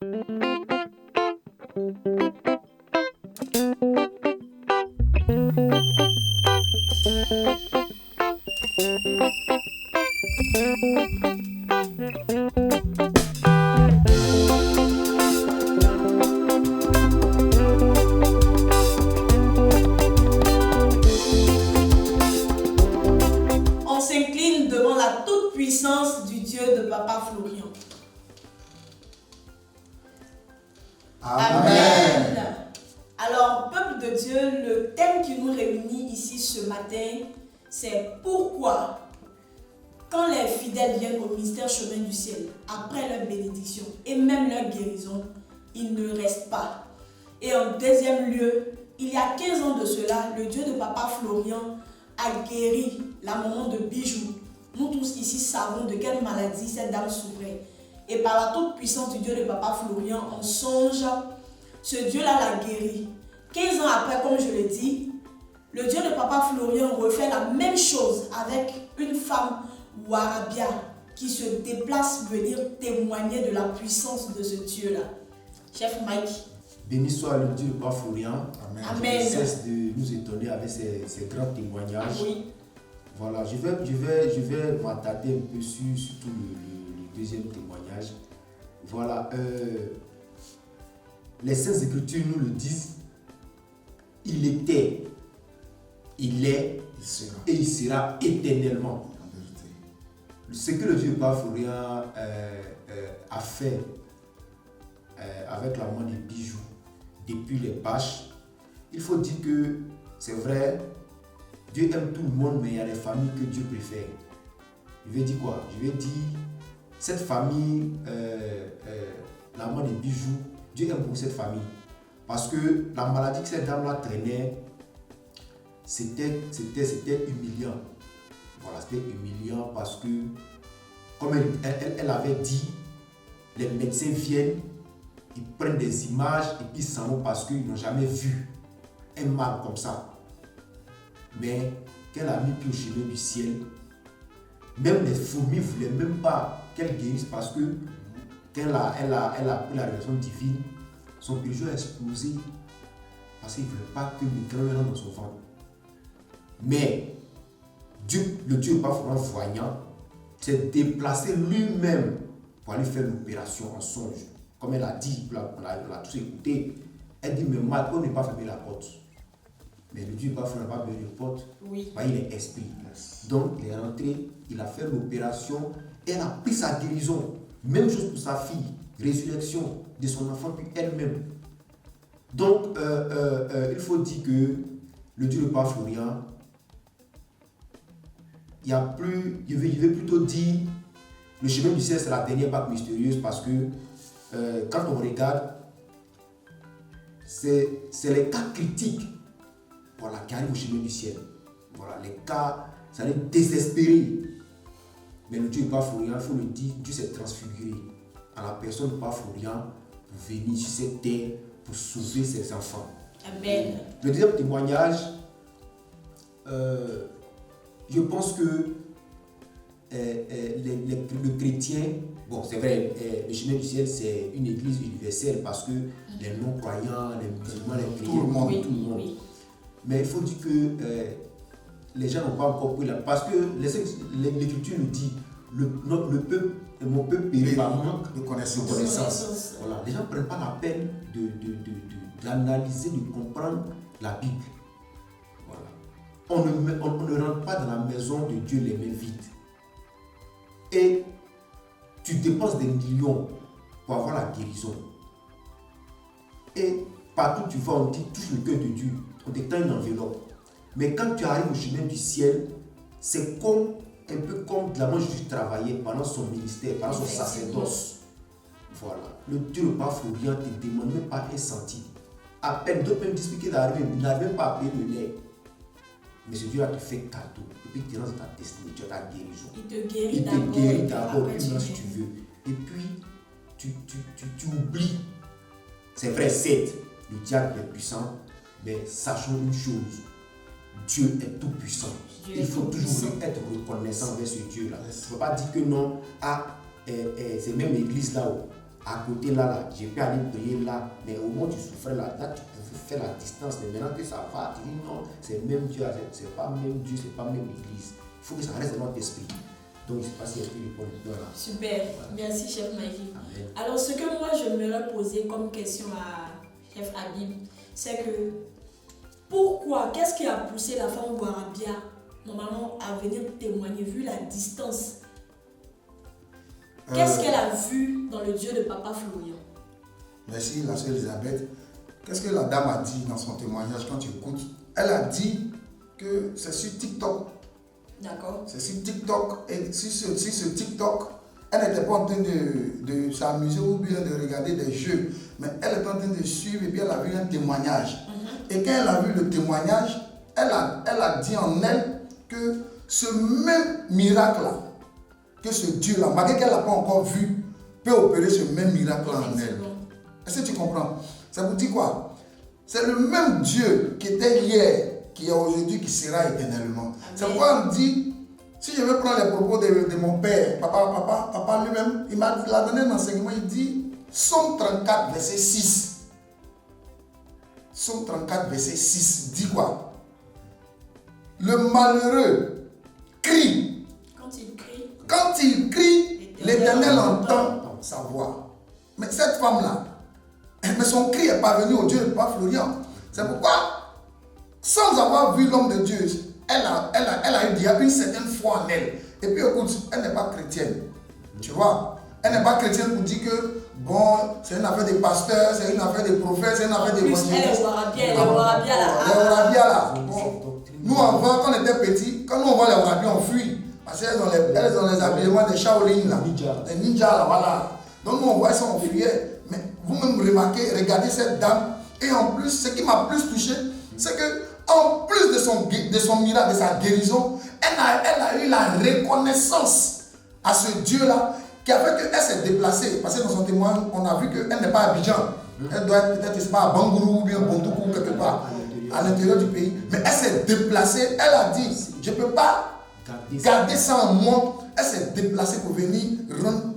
On s'incline devant la toute-puissance du Dieu de Papa Florian. Amen. Alors, peuple de Dieu, le thème qui nous réunit ici ce matin, c'est pourquoi, quand les fidèles viennent au mystère chemin du ciel, après leur bénédiction et même leur guérison, ils ne restent pas. Et en deuxième lieu, il y a 15 ans de cela, le Dieu de Papa Florian a guéri la maman de Bijou. Nous tous ici savons de quelle maladie cette dame souffrait. Et par la toute puissance du Dieu de Papa Florian, on songe, ce Dieu-là l'a guéri. 15 ans après, comme je l'ai dit, le Dieu de Papa Florian refait la même chose avec une femme Warabia qui se déplace venir témoigner de la puissance de ce Dieu-là. Chef Mike. Béni soit le Dieu de Papa Florian. Amen. Il cesse de nous étonner avec ses grands témoignages. Oui. Voilà, je vais m'attarder un peu sur surtout le deuxième témoignage. Voilà, les Saintes Écritures nous le disent. Il était, il est, et il sera éternellement. Ce que le Dieu de Papa Florian a fait avec la maman des Bijoux depuis les bâches, il faut dire que c'est vrai, Dieu aime tout le monde, mais il y a des familles que Dieu préfère. Je vais dire quoi? Je vais dire, cette famille, la maman des Bijoux, Dieu aime beaucoup cette famille. Parce que la maladie que cette dame-là traînait, c'était humiliant. Voilà, c'était humiliant parce que, comme elle avait dit, les médecins viennent, ils prennent des images et puis ils s'en vont parce qu'ils n'ont jamais vu un mal comme ça. Mais qu'elle a mis pied au chemin du ciel, même les fourmis ne voulaient même pas qu'elle guérisse parce que quand elle a pris la révélation divine, son bijou a explosé parce qu'il ne voulait pas que le micro rentre dans son ventre. Mais le Dieu pas vraiment voyant s'est déplacé lui-même pour aller faire l'opération en songe. Comme elle a dit, on l'a tous écouté. Elle dit, mais Marc, on n'est pas fermé la porte. Mais le Dieu pas fermé la porte. Oui. Il est esprit. Donc il est rentré, il a fait l'opération et elle a pris sa guérison. Même chose pour sa fille, résurrection de son enfant puis elle-même. Donc il faut dire que le Dieu de Papa Florian, il y a plus, je vais plutôt dire, le chemin du ciel c'est la dernière bague mystérieuse parce que quand on regarde, c'est les cas critiques, voilà, qui arrivent au chemin du ciel. Voilà, les cas, ça allait désespérer. Mais le Dieu de Papa Florian, il faut le dire, Dieu s'est transfiguré à la personne de Papa Florian pour venir sur cette terre pour sauver ses enfants. Amen. Le deuxième témoignage, je pense que le chrétien, bon c'est vrai, le chemin du ciel c'est une église universelle parce que les non-croyants, les musulmans, les chrétiens, tout le monde. Oui. Mais il faut dire que les gens n'ont pas encore pris la... Parce que l'écriture nous dit, mon peuple périt par manque de connaissance. Voilà. Les gens ne prennent pas la peine d'analyser, de comprendre la Bible. Voilà. On ne rentre pas dans la maison de Dieu les mains vides. Et tu dépenses des millions pour avoir la guérison. Et partout où tu vas, on dit touche le cœur de Dieu. On te tend une enveloppe. Mais quand tu arrives au chemin du ciel, c'est un peu comme de la main Jésus travaillait pendant son ministère, pendant son sacerdoce. Voilà. Le Dieu de Papa Florian ne te demande même pas un centime. À peine, d'autres même t'expliquer d'arriver, il n'arrive même pas à payer le lait. Mais ce Dieu a te fait cadeau. Et puis il te lance ta destinée, tu as ta guérison. Il te guérit d'abord, puis si tu veux. Et puis, tu oublies. C'est vrai, certes, le diable est puissant, mais sachons une chose. Dieu est tout puissant. Il faut toujours être reconnaissant avec ce Dieu-là. Il ne faut pas dire que non, c'est même l'église là-haut. à côté là, je peux aller prier là, mais au moment où tu souffrais là, tu pouvais faire la distance. Mais maintenant que ça va, tu dis non, c'est même Dieu, c'est pas même Dieu, c'est pas même l'Église. Il faut que ça reste dans notre esprit. Donc, je ne sais pas si elle peut répondre. Voilà. Super, merci chef Mikey. Amen. Alors, ce que moi j'aimerais poser comme question à chef Habib, c'est que pourquoi, qu'est-ce qui a poussé la femme Ouarabia normalement à venir témoigner vu la distance? Qu'est-ce qu'elle a vu dans le Dieu de Papa Florian? Merci la sœur Elisabeth. Qu'est-ce que la dame a dit dans son témoignage quand tu écoutes? Elle a dit que c'est sur TikTok. D'accord. C'est sur TikTok. Et sur ce TikTok, elle n'était pas en train de s'amuser ou bien de regarder des jeux. Mais elle était en train de suivre et puis elle a vu un témoignage. Et quand elle a vu le témoignage, elle a dit en elle que ce même miracle-là, que ce Dieu-là, malgré qu'elle n'a pas encore vu, peut opérer ce même miracle en elle. Est-ce que tu comprends? Ça vous dit quoi? C'est le même Dieu qui était hier, qui est aujourd'hui, qui sera éternellement. C'est pourquoi on dit, si je veux prendre les propos de mon père, papa lui-même, il m'a donné un enseignement, il dit, Psaume 34, verset 6. Psaume 34, verset 6, dit quoi? Le malheureux crie. Quand il crie, l'Éternel entend sa voix. Mais cette femme-là, mais son cri est parvenu au Dieu de Papa Florian. C'est pourquoi, sans avoir vu l'homme de Dieu, elle a eu déjà une certaine foi en elle. Et puis écoute, elle n'est pas chrétienne. Tu vois, elle n'est pas chrétienne pour dire que, bon, c'est une affaire des pasteurs, c'est une affaire des prophètes, c'est une affaire des évangélistes. Elle est Ouarabia là. Bon. Nous, avant, quand on était petits, quand nous on voit les Ouarabia, on fuit. Parce qu'elles ont les habillements des Shaolin là. Des ninjas là, voilà. Donc nous on voit ça, on fuyait. Mais vous-même remarquez, regardez cette dame. Et en plus, ce qui m'a plus touché, c'est que en plus de son miracle, de sa guérison, elle a eu la reconnaissance à ce Dieu-là qui a fait qu'elle s'est déplacée. Parce que dans son témoignage, on a vu qu'elle n'est pas à Abidjan. Elle doit être peut-être, je ne sais pas, à Bangourou ou bien Bontoukou, quelque part, à l'intérieur du pays. Mais elle s'est déplacée, elle a dit, je ne peux pas garder ça en moi. Elle s'est déplacée pour venir rendre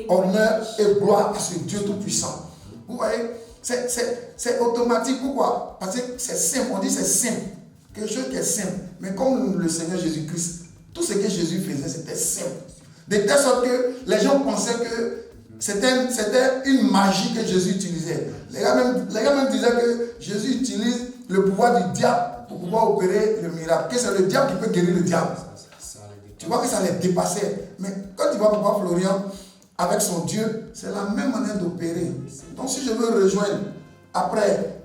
honneur et gloire à ce Dieu tout-puissant. Vous voyez, c'est automatique. Pourquoi? Parce que c'est simple. On dit c'est simple. Quelque chose qui est simple. Mais comme le Seigneur Jésus-Christ, tout ce que Jésus faisait, c'était simple. De telle sorte que les gens pensaient que c'était une magie que Jésus utilisait. Les gars même disaient que Jésus utilise le pouvoir du diable pour pouvoir opérer le miracle. Que c'est le diable qui peut guérir le diable. Tu vois que ça les dépassait. Mais quand tu vois Papa Florian avec son Dieu, c'est la même manière d'opérer. Donc si je veux rejoindre après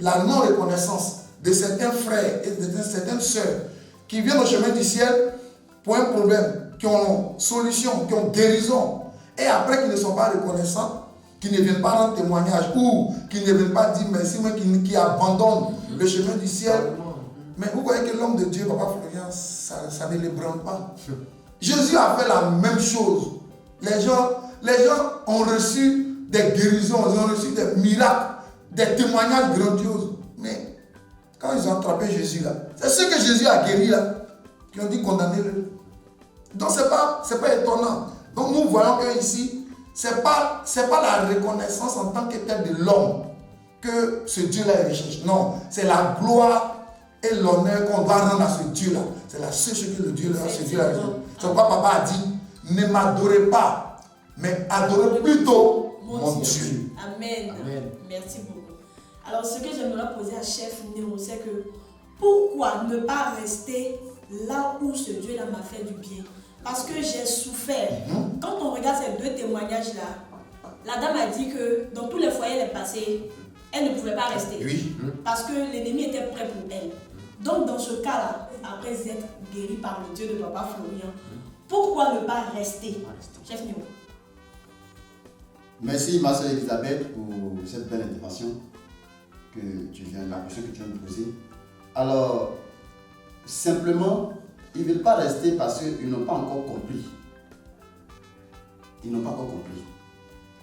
la non-reconnaissance de certains frères et de certaines sœurs qui viennent au chemin du ciel pour un problème, qui ont solution, qui ont guérison, et après qui ne sont pas reconnaissants, qui ne viennent pas rendre témoignage ou qui ne viennent pas dire merci, mais qui abandonnent le chemin du ciel. Mais vous voyez que l'homme de Dieu, Papa Florian, ça ne l'ébranle pas. Jésus a fait la même chose. Les gens ont reçu des guérisons, ils ont reçu des miracles, des témoignages grandioses. Mais quand ils ont attrapé Jésus là, c'est ceux que Jésus a guéris là, qui ont dit condamnez-le. Donc c'est pas étonnant. Donc nous voyons que ici, c'est pas la reconnaissance en tant que tel de l'homme que ce Dieu-là recherche. Non, c'est la gloire et l'honneur qu'on doit rendre à ce Dieu-là. C'est la seule chose que le Dieu-là, ce Dieu-là recherche. C'est pourquoi Papa a dit, ne m'adorez pas, mais adorez plutôt mon Dieu. Amen. Amen. Merci beaucoup. Alors ce que j'aimerais poser à Chef Néo, c'est que pourquoi ne pas rester là où ce Dieu-là m'a fait du bien? Parce que j'ai souffert. Quand on regarde ces deux témoignages-là, la dame a dit que dans tous les foyers elle est passée, elle ne pouvait pas rester. Oui. Parce que l'ennemi était prêt pour elle. Donc dans ce cas-là, après être guérie par le Dieu de Papa Florian, pourquoi ne pas rester? Chef Néo. Merci ma soeur Elisabeth pour cette belle intervention que tu viens, la question que tu viens de poser. Alors, simplement, ils ne veulent pas rester parce qu'ils n'ont pas encore compris. Ils n'ont pas encore compris.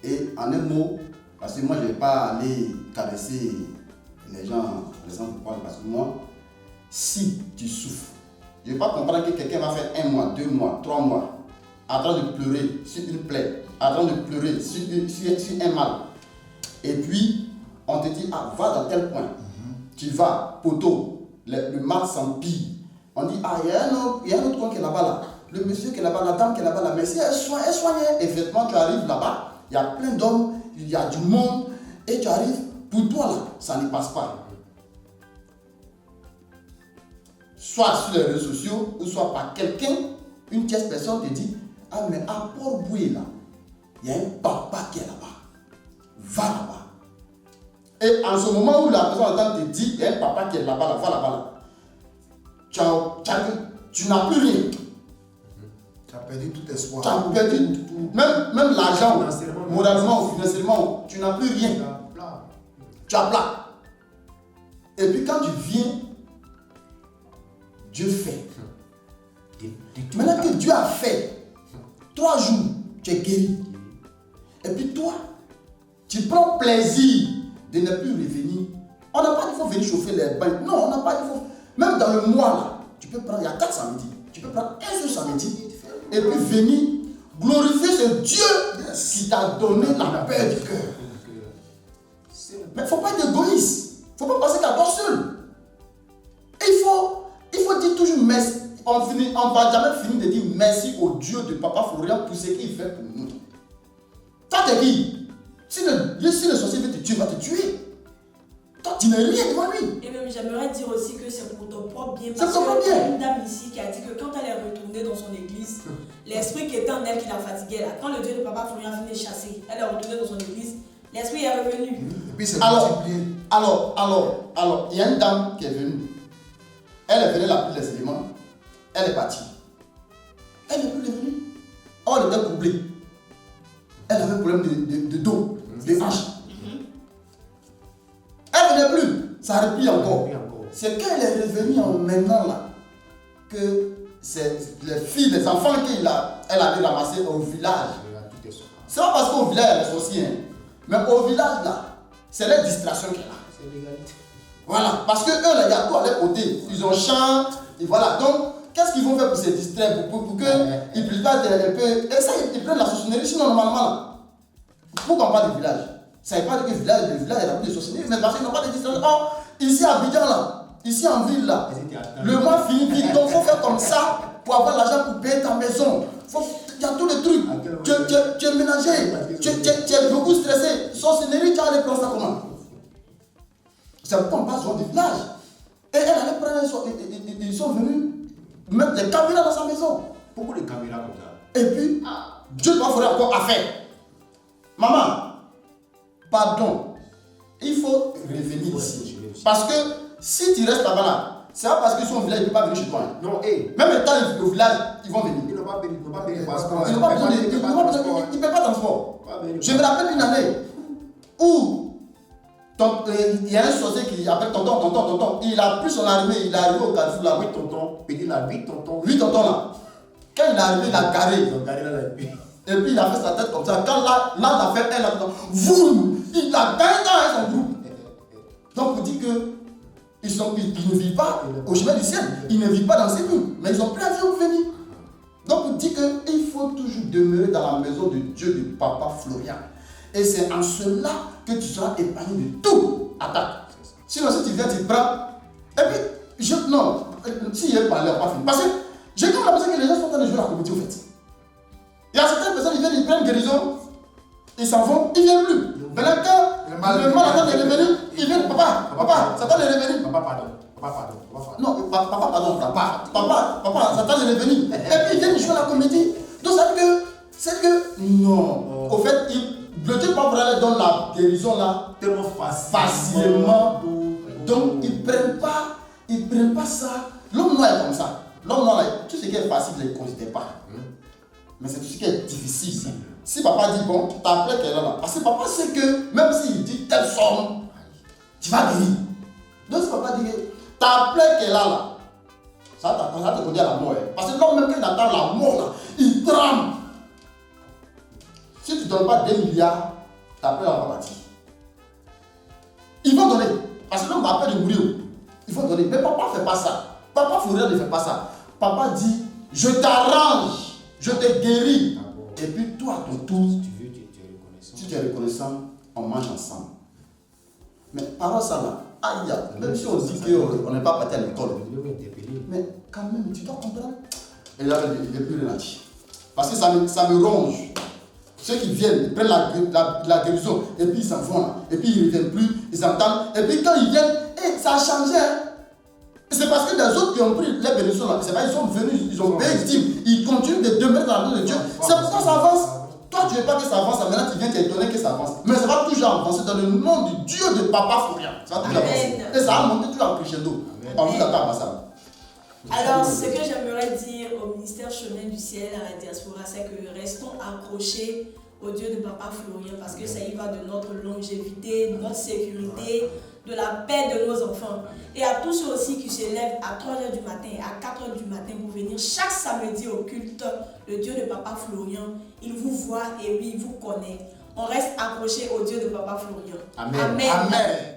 Et en un mot, parce que moi je ne vais pas aller caresser les gens parce que moi, si tu souffres, je ne vais pas comprendre que quelqu'un va faire 1 mois, 2 mois, 3 mois en train de pleurer sur une plaie. en train de pleurer sur un mal. Et puis, on te dit, ah, va dans tel coin. Tu vas, poteau, le mal s'empire. On dit, ah, il y a un autre coin qui est là-bas, là. Le monsieur qui est là-bas, la dame qui est là-bas, là. Mais si elle soigne, effectivement, tu arrives là-bas, il y a plein d'hommes, il y a du monde, et tu arrives, pour toi, là, ça ne passe pas. Soit sur les réseaux sociaux, ou soit par quelqu'un, une tierce personne te dit, ah, mais à Port-Boué, là, il y a un papa qui est là-bas. Va là-bas. Et en ce moment où la personne te dit, il y a un papa qui est là-bas, là, va là-bas, là. Tu n'as plus rien. Tu as perdu tout espoir. Tu as perdu même l'argent, moralement ou financièrement, tu n'as plus rien. Tu as plat. Et puis quand tu viens, Dieu fait. Maintenant que Dieu a fait, 3 jours, tu es guéri. Et puis toi, tu prends plaisir de ne plus revenir. On n'a pas dit qu'il faut venir chauffer les bains. Non, on n'a pas dit qu'il faut. Même dans le mois là, tu peux prendre, il y a 4 samedis. Tu peux prendre un seul samedi et puis venir glorifier ce Dieu qui t'a donné la paix du cœur. Mais il ne faut pas être égoïste. Il ne faut pas passer qu'à toi seul. Et il faut dire toujours merci. On ne va jamais finir de dire merci au Dieu de Papa Florian pour ce qu'il fait pour nous. Toi, t'es qui? Si le sorcier veut te tuer, il va te tuer. Toi, tu n'es rien devant lui. Et même, j'aimerais dire aussi que c'est pour ton propre bien. C'est pour ton propre bien. Il y a une dame ici qui a dit que quand elle est retournée dans son église, l'esprit qui était en elle qui la fatiguait là, quand le Dieu de Papa Florian venait chasser, elle est retournée dans son église, l'esprit est revenu. Et puis c'est multiplié. Alors, il y a une dame qui est venue. Elle est venue la pluie des éléments. Elle est partie. Elle n'est plus revenue. Oh, elle était couplée. Elle avait un problème de dos, de hanche. Elle ne venait plus. Ça a repris encore. C'est quand elle est revenue maintenant là que c'est les filles, les enfants qu'elle avait ramassés au village. C'est pas parce qu'au village il y a les sorciers. Mais au village là, c'est les distractions qu'il y a. C'est l'égalité. Voilà. Parce que eux là, il y a tout à leur côté. Ils ont chant. Et voilà. Donc, qu'est-ce qu'ils vont faire pour se distraire, pour qu'ils ne puissent pas être un peu. Et ça, ils prennent la sorcellerie, sinon normalement là. Pourquoi on parle du village? Ça ne veut pas dire que le village, il n'y a plus de sorcellerie, mais parce qu'ils n'ont pas de distraction. Oh, ici à Abidjan là, ici en ville là, le mois finit vite, donc il faut faire comme ça pour avoir l'argent pour payer ta maison. Il y a tous les trucs. Tu es ménagé, tu es beaucoup stressé. Sorcellerie, tu as allé prendre ça comment? C'est pourquoi on passe dans des villages. Et elle allait prendre, ils sont venus mettre des caméras dans sa maison. Pourquoi des caméras comme ça? Et puis, Dieu doit faire encore affaire. Maman, pardon, il faut revenir ici. Parce que si tu restes là-bas, c'est pas parce qu'ils sont au village, ils ne peuvent pas venir chez toi. Non, hey. Même étant au village, ils vont venir. Ils n'ont pas besoin de passeport. Ils n'ont pas besoin de. Ils ne paient pas de transport. Je me rappelle une année où il y a un sorcier qui appelle tonton. Il a pris son armée, il est arrivé au Carrefour là. Oui, tonton. Petit là, oui, tonton. Oui, tonton là. Quand il est arrivé, il a garé. Ils ont garé là, et puis il a fait sa tête comme ça. Quand là, il a fait elle, il a gagné dans son groupe. Donc, vous dites que ils ne vivent pas au chemin du ciel. Ils ne vivent pas dans ces murs. Mais ils ont plein de vie au venir. Donc, vous dites qu'il faut toujours demeurer dans la maison de Dieu de Papa Florian. Et c'est en cela que tu seras épargné de tout attaque. Sinon, si tu viens, tu prends. Et puis, non, si il est parlé, on va pas finir. Parce que j'ai comme l'impression que les gens sont en train de jouer la comédie au fait. Il y a certaines personnes, ils viennent, ils prennent guérison, ils s'en vont, ils ne viennent plus. Maintenant, quand le mal attend de revenir, ils viennent, papa, ça attend de revenir. Papa, pardon. Non, papa, pardon, papa, ça attend de revenir. Et puis ils viennent jouer la comédie. Donc c'est que, non. Au fait, le Dieu pas vraiment donne la guérison là, tellement facilement. Donc ils ne prennent pas ça. L'homme noir est comme ça. L'homme noir, tout ce qui est facile, il ne le considère pas. Mais c'est tout ce qui est difficile. Si papa dit bon, tu t'appelles qu'elle est là. Parce que papa sait que même s'il dit telle somme, tu vas guérir. Donc si papa dit que t'appelles qu'elle est là, ça te conduit à la mort. Parce que l'homme même quand il attend la mort là, il tremble. Si tu ne donnes pas 2 milliards, t'appelles à la partie. Ils vont donner. Parce que l'homme va peur de mourir. Ils vont donner. Mais papa ne fait pas ça. Papa Florian ne fait pas ça. Papa dit, je t'arrange. Je te guéris. Et puis toi, à ton tour, tu es reconnaissant, on mange ensemble. Mais par ça là, aïe, même si on dit qu'on n'est pas parti à l'école, mais quand même, tu dois comprendre. Et là, il n'est plus rien à dire. Parce que ça me ronge. Ceux qui viennent, ils prennent la guérison, et puis ils s'en vont là. Et puis ils ne reviennent plus, ils entendent. Et puis quand ils viennent, ça a changé. Hein. C'est parce que les autres qui ont pris les bénédictions là, c'est pas, ils sont venus, ils ont payé le ils continuent de demeurer dans la main de Dieu. C'est pour ça que ça avance. Toi, tu ne veux pas que ça avance, maintenant tu viens t'étonner que ça avance. Mais ça va toujours avancer dans le nom du Dieu de Papa Florian. Ça va toujours avancer. Et ça va monter toujours en crescendo. On vous attend à ça. Alors, ce que j'aimerais dire au ministère Chemin du Ciel, à la diaspora, c'est que restons accrochés au Dieu de Papa Florian parce que ça y va de notre longévité, de notre sécurité, de la paix de nos enfants. Et à tous ceux aussi qui se lèvent à 3h du matin, à 4h du matin pour venir chaque samedi au culte, le Dieu de Papa Florian, il vous voit et lui, il vous connaît. On reste accroché au Dieu de Papa Florian. Amen. Amen. Amen.